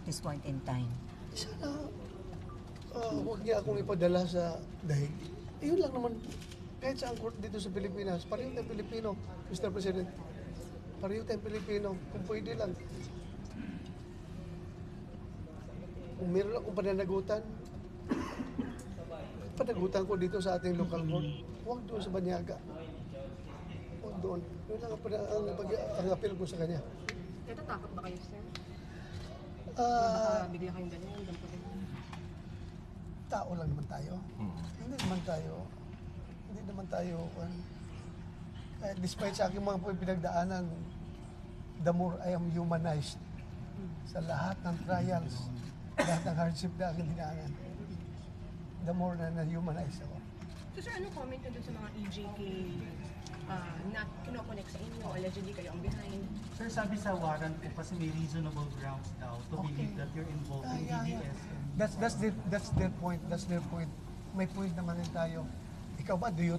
this point in time? Sana, huwag niya akong ipadala sa dahig. Yun lang naman, kahit sa court dito sa Pilipinas, pareho tayong Pilipino, Mr. President. Pareho tayong Pilipino, kung pwede lang. Kung meron akong panagutan ko dito sa ating local court, huwag doon sa Banyaga. Huwag doon. Yun lang ang appeal ko sa kanya. Natatakot ba kayo, sir? Ah, Baka bigla kayong ganyan, damputin. Tao lang naman tayo. Hindi naman tayo, despite sa aking mga pinagdaanan, the more I am humanized sa lahat ng trials, lahat ng hardship na aking dinaanan, the more na humanize ako. So sir, ano comment nyo dun sa mga EJK na kinoconnect sa inyo? Allegedly kayo ang behind. Sir, sabi sa warrant po kasi may reasonable grounds daw to believe that you're involved in DDS. That's their point. May point naman din tayo. Ikaw ba, do you